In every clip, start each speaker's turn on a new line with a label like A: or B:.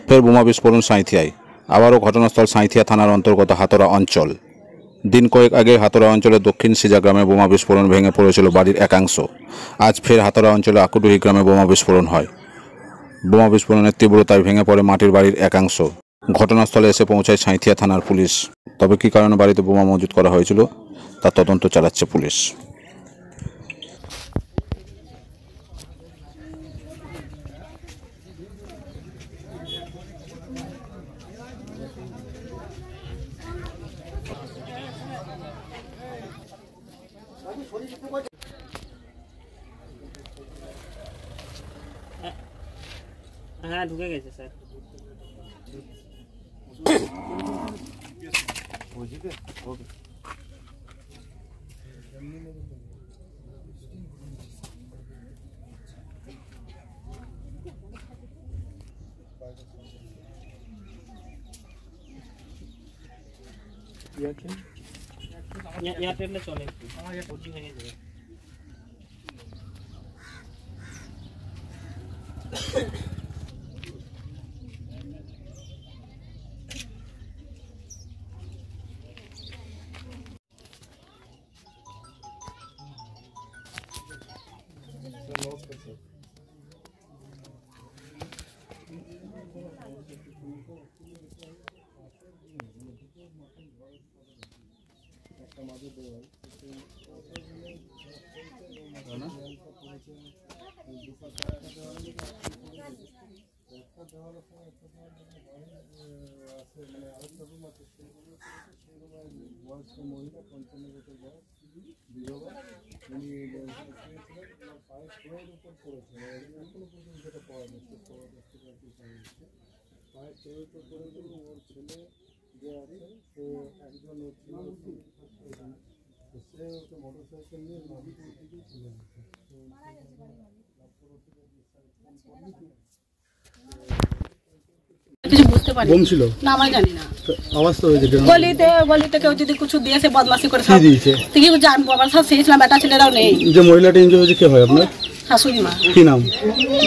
A: ফের বোমা বিস্ফোরণ সাঁইথিয়ায়। আবারও ঘটনাস্থল সাঁইথিয়া থানার অন্তর্গত হাতরা অঞ্চল। দিন কয়েক আগে হাতরা অঞ্চলের দক্ষিণ সিজা গ্রামে বোমা বিস্ফোরণ ভেঙে পড়েছিল বাড়ির একাংশ। আজ ফের হাতরা অঞ্চলে আকুডুহি গ্রামে বোমা বিস্ফোরণ হয়। বোমা বিস্ফোরণের তীব্রতায় ভেঙে পড়ে মাটির বাড়ির একাংশ। ঘটনাস্থলে এসে পৌঁছায় সাঁইথিয়া থানার পুলিশ। তবে কী কারণে বাড়িতে বোমা মজুত করা হয়েছিল তা তদন্ত চালাচ্ছে পুলিশ।
B: হ্যাঁ ঢুকে গেছে স্যার। এয়ারটেলে চলে হয়ে যাবে।
C: কিছু বুঝতে পারি বোম ছিল না, আমি জানি না। আওয়াজ তো হয়েছে গলিতে কেউ যদি কিছু দিয়েছে বদমাশি করে সব দিয়েছে, কি জানবো। আমার সব শেষলাম, বেটা ছেলেরাও নেই। যে মহিলাটা ইনজয় হয়েছে কে হয় আপনার? শাশুড়ি মা। কি নাম?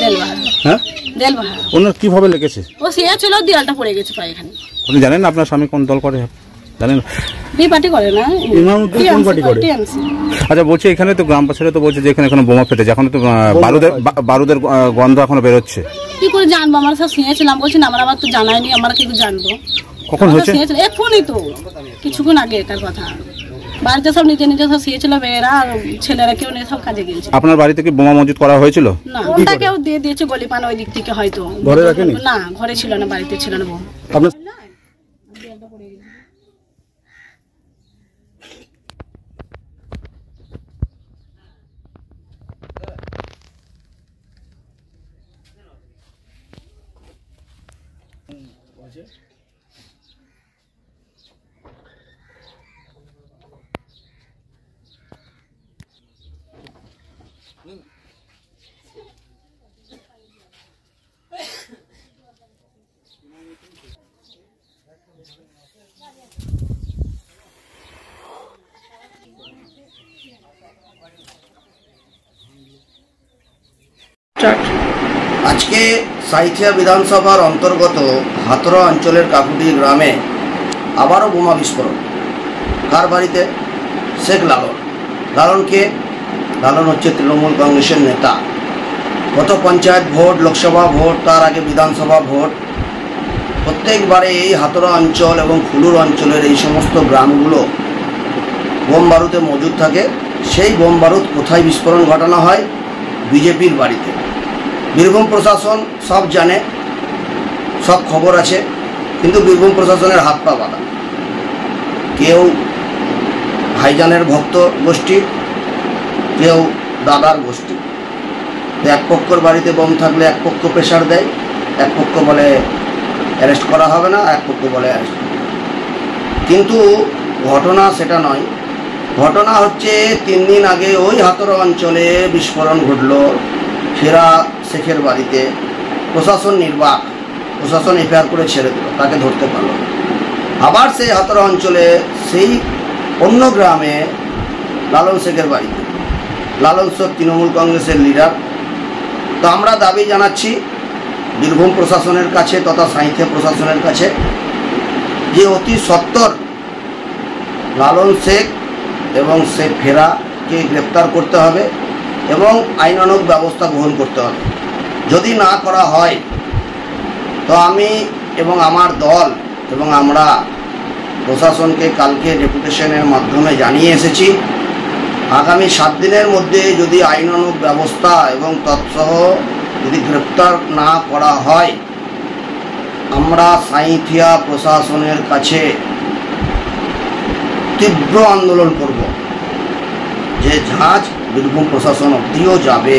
C: দেলবাহার। হ্যাঁ দেলবাহার। ওনার কিভাবে লেগেছে? ও শুয়ে ছিল, দেয়ালটা পড়ে গেছে পায়ে। এখানে আপনি জানেন না আপনার স্বামী কোন দল করে? জানেন বি পার্টি করে না, ইমামউদ্দিন কোন পার্টি করে? আচ্ছা বলছি, এখানে তো গ্রামবাসীরা তো বলছে যে এখানে কোনো বোমা ফেটেছে, এখন তো বারুদের গন্ধ এখনো বেরোচ্ছে। কি করে জানবো? আমরা সব শুনেছিলাম। বলছি না, আমার তো জানায়নি, আমরা কি জানবো? কখন হয়েছে? এখনই তো কিছুক্ষণ আগে এটার কথা। বাড়িতে সব নিজে নিজে সব শুয়েছিল, মেয়েরা আর ছেলেরা কেউ নেই, সব কাজে গিয়েছে। আপনার বাড়িতে কি বোমা মজুত করা হয়েছিল? না, ওটা কেউ দিয়ে দিয়েছে গলি পান ওই দিক থেকে হয়তো। ঘরে রাখেনি? না, ঘরে ছিল না, বাড়িতে ছিল না বোমা। আপনার
D: আজকে সাঁইথিয়া বিধানসভার অন্তর্গত হাতরা অঞ্চলের কাকুডুহি গ্রামে আবারও বোমা বিস্ফোরণ। কার বাড়িতে? শেখ লালন। লালনকে লালন হচ্ছে তৃণমূল কংগ্রেসের নেতা। গত পঞ্চায়েত ভোট, লোকসভা ভোট, তার আগে বিধানসভা ভোট, প্রত্যেকবারে এই হাতরা অঞ্চল এবং ফুলুর অঞ্চলের এই সমস্ত গ্রামগুলো বোম বারুদে মজুদ থাকে। সেই বোম বারুদ কোথায় বিস্ফোরণ ঘটানো হয়? বিজেপির বাড়িতে। বীরভূম প্রশাসন সব জানে, সব খবর আছে, কিন্তু বীরভূম প্রশাসনের হাত পা বাঁধা। কেউ ভাইজানের ভক্ত গোষ্ঠী, কেউ দাদার গোষ্ঠী। এক পক্ষর বাড়িতে বোম থাকলে এক পক্ষ প্রেশার দেয়, এক পক্ষ বলে অ্যারেস্ট করা হবে না, এক পক্ষ বলে অ্যারেস্ট। কিন্তু ঘটনা সেটা নয়। ঘটনা হচ্ছে 3 দিন আগে ওই হাতরা অঞ্চলে বিস্ফোরণ ঘটল ফেরা শেখের বাড়িতে। প্রশাসন নির্বাক, প্রশাসন এফআইআর করে ছেড়ে দিল, তাকে ধরতে পারল না। আবার সেই হাতরা অঞ্চলে সেই অন্য গ্রামে লালন শেখের বাড়িতে। লালন শেখ তৃণমূল কংগ্রেসের লিডার। তো আমরা দাবি জানাচ্ছি বীরভূম প্রশাসনের কাছে তথা সাঁইথিয়া প্রশাসনের কাছে যে অতি সত্বর লালন শেখ এবং শেখ ফেরাকে গ্রেপ্তার করতে হবে এবং আইনানুগ ব্যবস্থা গ্রহণ করতে হবে। যদি না করা হয় তো আমি এবং আমার দল এবং আমরা প্রশাসনকে কালকে ডেপুটেশনের মাধ্যমে জানিয়ে এসেছি, আগামী 7 দিনের মধ্যে যদি আইনানুগ ব্যবস্থা এবং তৎসহ যদি গ্রেপ্তার না করা হয়, আমরা সাঁইথিয়া প্রশাসনের কাছে তীব্র আন্দোলন করব, যে ঝাঁজ বীরভূম প্রশাসন অবধিও যাবে।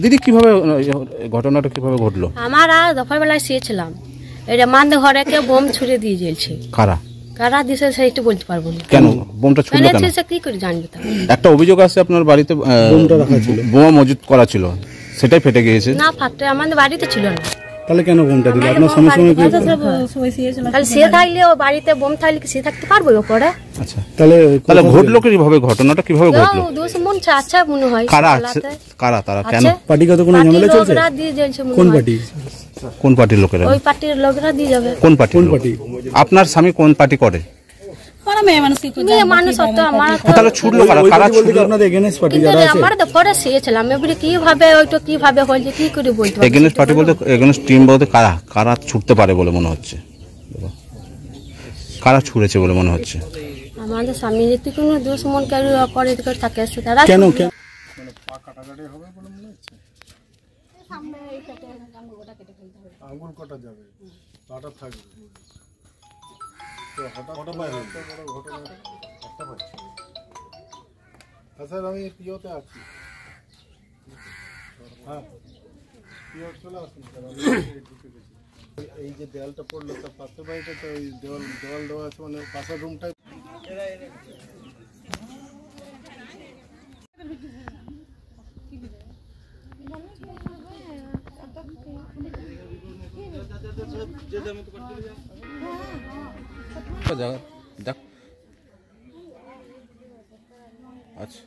A: দিদি কিভাবে ঘটনাটা কিভাবে ঘটলো?
E: আমরা দুপুরবেলায় শুয়েছিলাম, এটা মান্দ ঘরে কেউ বোম ছুড়ে দিয়ে জ্বলছে।
A: কারা
E: কারা দিছে সেটা বলতে পারবো না।
A: কেন বোমটা ছুড়লো কেন?
E: সে কি করে জানবে? তা
A: একটা অভিযোগ আছে আপনার বাড়িতে বোমটা রাখা ছিল, বোমা মজুত করা ছিল, সেটাই ফেটে গিয়েছে।
E: না, ফাটে আমাদের বাড়িতে ছিল না।
C: তাহলে কেন বোমটা দিল? আপনার সময়
E: তাহলে সে থাকলে ও বাড়িতে বোম থাকলে কি সে থাকতে পারবে ওপরে?
A: আচ্ছা, তাহলে ঘটলো কিভাবে? ঘটনাটা কিভাবে ঘটলো?
E: দোষ মন আচ্ছা মনে হয়।
A: কারা আছে? কারা তারা? কেন
C: পার্টিগত কোনো ঝামেলা চলছে?
E: লোকরা দিয়ে জ্বলছে।
C: কোন পার্টি?
A: কোন পার্টির লোকেরা?
E: ওই পার্টির লোকরা দিয়ে যাবে।
A: কোন পার্টি? কোন পার্টি? আপনার স্বামী কোন পার্টি করে?
E: মানুষ অত আমার
A: তাহলে ছুটলো কারা? কারা ছুটলো?
C: আপনাদের এগেইনস্ট পার্টি যারা আছে?
E: আমরা তো পরে শুয়েছিলাম, এবারে কিভাবে ওইটা কিভাবে হয়েছে কি করে বলতে পারবো?
A: এগেইনস্ট পার্টি বলতে এগেইনস্ট টিম বলতে কারা কারা ছুটতে পারে বলে মনে হচ্ছে? কারা ছুড়েছে বলে মনে হচ্ছে?
E: আমাদের স্বামী যদি কোনো দোষ মন করে থাকে তারা
C: কেন
F: আঙুল কাটা যাবে, কাটা থাকবে। স্যার আমি পিওতে আছি। হ্যাঁ, পিও চলে আসুন স্যার। আমি ঢুকে গেছি। এই যে দেওয়ালটা পড়লো তার পাশের বাড়িটা তো ওই দেওয়াল দেওয়া আছে, মানে পাশের রুমটাই।
A: আচ্ছা।